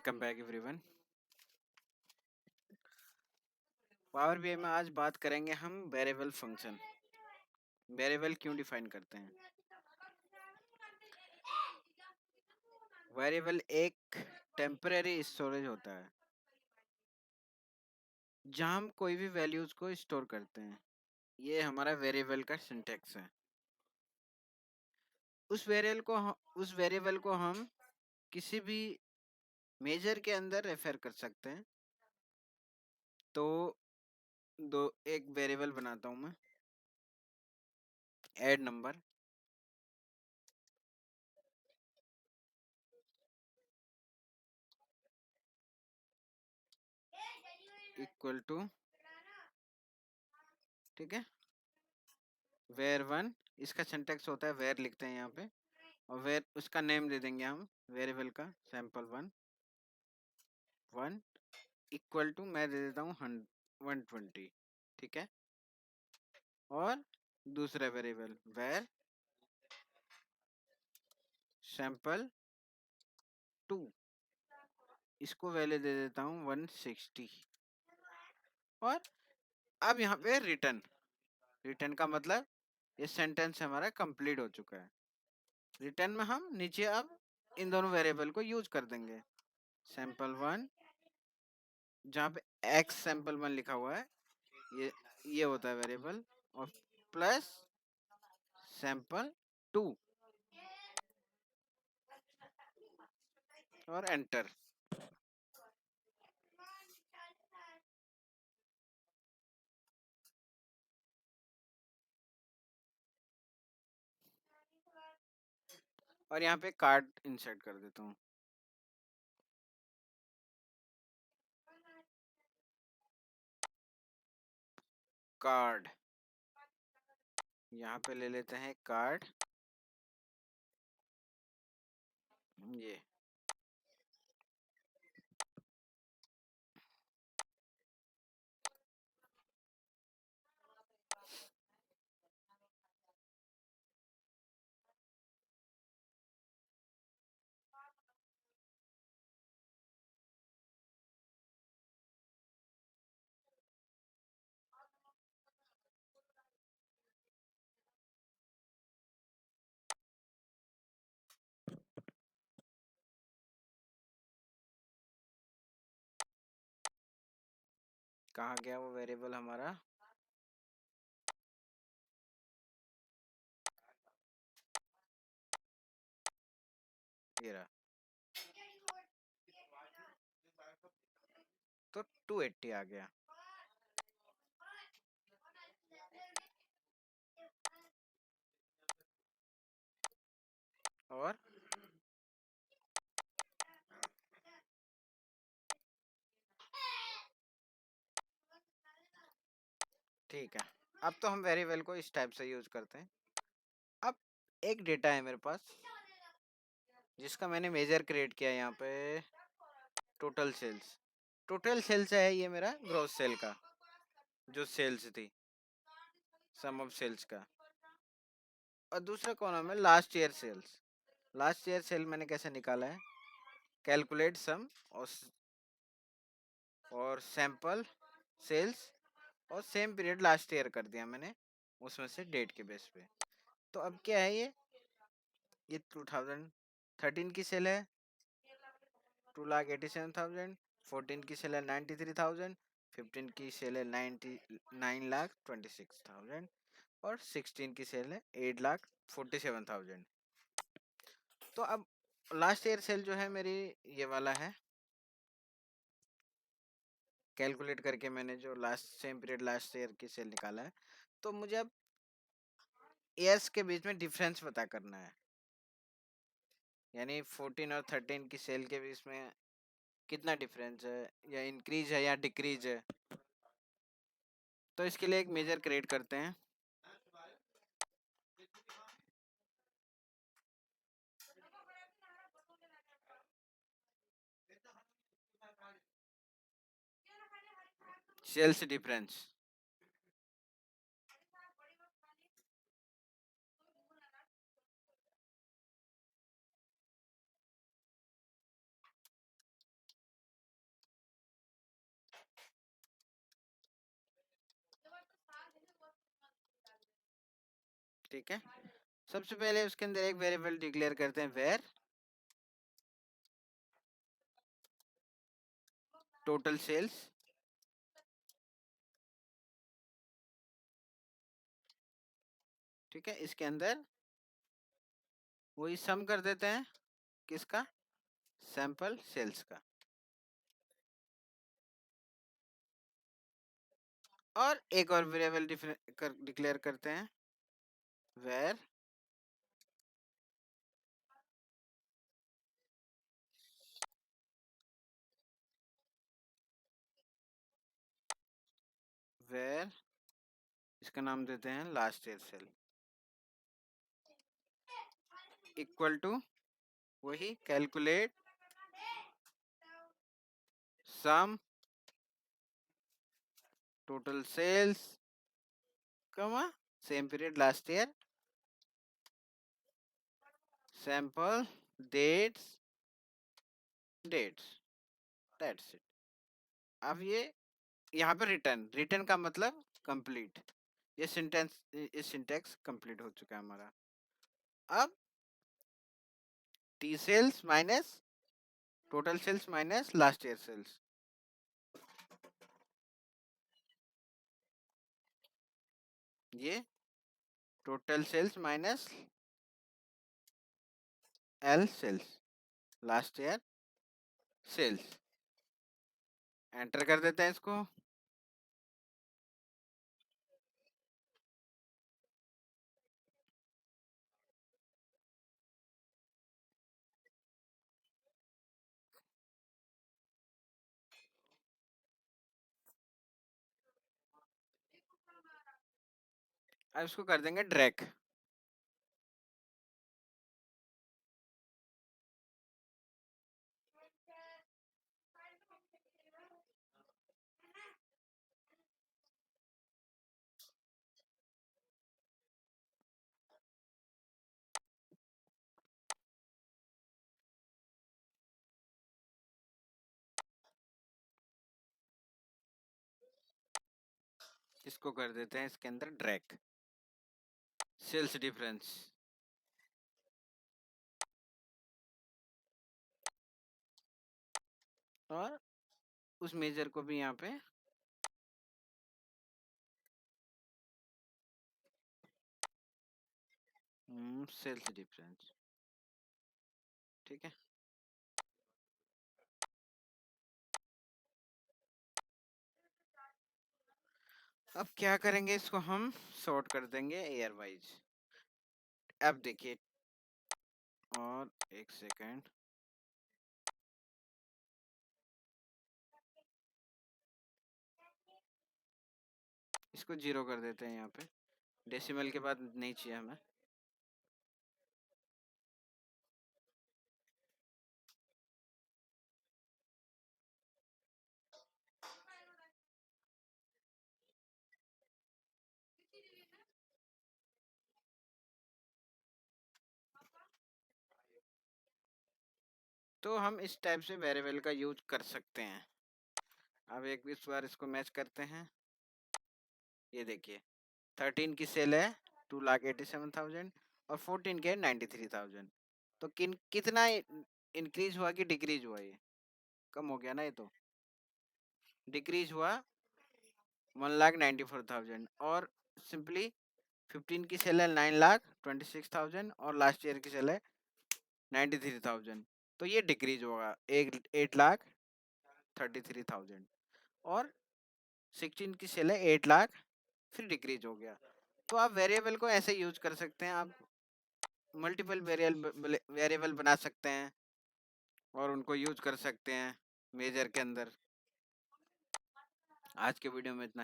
Welcome back everyone. Power BI में आज बात करेंगे हम वेरिएबल फंक्शन। वेरिएबल क्यों डिफाइन करते हैं? वेरिएबल एक टेम्परेरी स्टोरेज होता है जहां हम कोई भी वैल्यूज को स्टोर करते हैं। ये हमारा वेरिएबल का सिंटैक्स है। उस वेरिएबल को हम किसी भी मेजर के अंदर रेफर कर सकते हैं। तो एक वेरिएबल बनाता हूं मैं, ऐड नंबर इक्वल टू, ठीक है, वेर वन। इसका सिंटैक्स होता है वेर, लिखते हैं यहाँ पे, और वेर उसका नेम दे देंगे हम वेरिएबल का सैंपल वन इक्वल टू मैं दे देता हूँ 120, ठीक है। और दूसरा वेरिएबल वेर सैंपल 2, इसको वैल्यू दे देता हूँ 160। और अब यहाँ पे रिटर्न का मतलब ये सेंटेंस हमारा कंप्लीट हो चुका है। रिटर्न में हम नीचे अब इन दोनों वेरिएबल को यूज कर देंगे। सैंपल वन, जहाँ पे एक्स सैंपल वन लिखा हुआ है, ये होता है वेरिएबल, और प्लस सैंपल 2 और एंटर। और यहाँ पे कार्ड इंसर्ट कर देता हूँ। कार्ड, यहाँ पे ले लेते हैं कार्ड, ये कहाँ गया वो वेरिएबल हमारा? ये रहा। तो 280 आ गया। और ठीक है, अब तो हम वेरिएबल को इस टाइप से यूज करते हैं। अब एक डेटा है मेरे पास जिसका मैंने मेजर क्रिएट किया यहाँ पे, टोटल सेल्स है ये मेरा ग्रोस सेल का, जो सेल्स थी, सम ऑफ सेल्स का। और दूसरा कॉलम है last year sales. Last year sale मैंने कैसे निकाला है? कैलकुलेट सम और सैंपल सेल्स और सेम पीरियड लास्ट ईयर कर दिया मैंने, उसमें से डेट के बेस पे। तो अब क्या है, ये 2013 की सेल है, 2,87,000। 14 की सेल है 93,000। 15 की सेल है 9,26,000। और 16 की सेल है 8,47,000। तो अब लास्ट ईयर सेल जो है मेरी, ये वाला है। कैलकुलेट करके मैंने जो सेम पीरियड लास्ट ईयर की सेल निकाला है। तो मुझे अब ईयर्स के बीच में डिफरेंस पता करना है, यानी 14 और 13 की सेल के बीच में कितना डिफरेंस है, या इंक्रीज है या डिक्रीज है। तो इसके लिए एक मेजर क्रिएट करते हैं। Sales difference. ठीक है, सबसे पहले उसके अंदर एक वेरिएबल डिक्लेयर करते हैं वेर टोटल सेल्स, ठीक है, इसके अंदर वही सम कर देते हैं किसका, सैंपल सेल्स का। और एक और वेरिएबल डिक्लेयर करते हैं वेर वेर इसका नाम देते हैं last year sale, equal to वही calculate sum total sales comma same period last year sample dates that's it. अब ये यहाँ पे रिटर्न, रिटर्न का मतलब कंप्लीट, ये सिंटेक्स कंप्लीट हो चुका है हमारा। अब T sales minus total sales minus last year sales, ये total sales minus L sales last year sales, enter कर देते हैं इसको। अब इसको कर देंगे ड्रैग, इसको कर देते हैं इसके अंदर ड्रैग सेल्स डिफरेंस, और उस मेजर को भी यहाँ पे सेल्स डिफरेंस, ठीक है। अब क्या करेंगे, इसको हम सॉर्ट कर देंगे ईयर वाइज। अब देखिए, और एक सेकेंड, इसको 0 कर देते हैं यहाँ पे, डेसिमल के बाद नहीं चाहिए हमें। तो हम इस टाइप से वेरिएबल का यूज कर सकते हैं। अब एक इस बार इसको मैच करते हैं। ये देखिए 13 की सेल है 2,87,000 और 14 के 93,000, तो कितना इंक्रीज हुआ कि डिक्रीज हुआ, ये कम हो गया ना, ये तो डिक्रीज हुआ 1,94,000, और सिंपली 15 की सेल है 9,26,000 और लास्ट ईयर की सेल है 93,000, तो ये डिक्रीज होगा 8,33,000, और 16 की सेल है 8,00,000 फिर डिक्रीज हो गया। तो आप वेरिएबल को ऐसे यूज कर सकते हैं, आप मल्टीपल वेरिएबल बना सकते हैं और उनको यूज कर सकते हैं मेजर के अंदर। आज के वीडियो में इतना ही।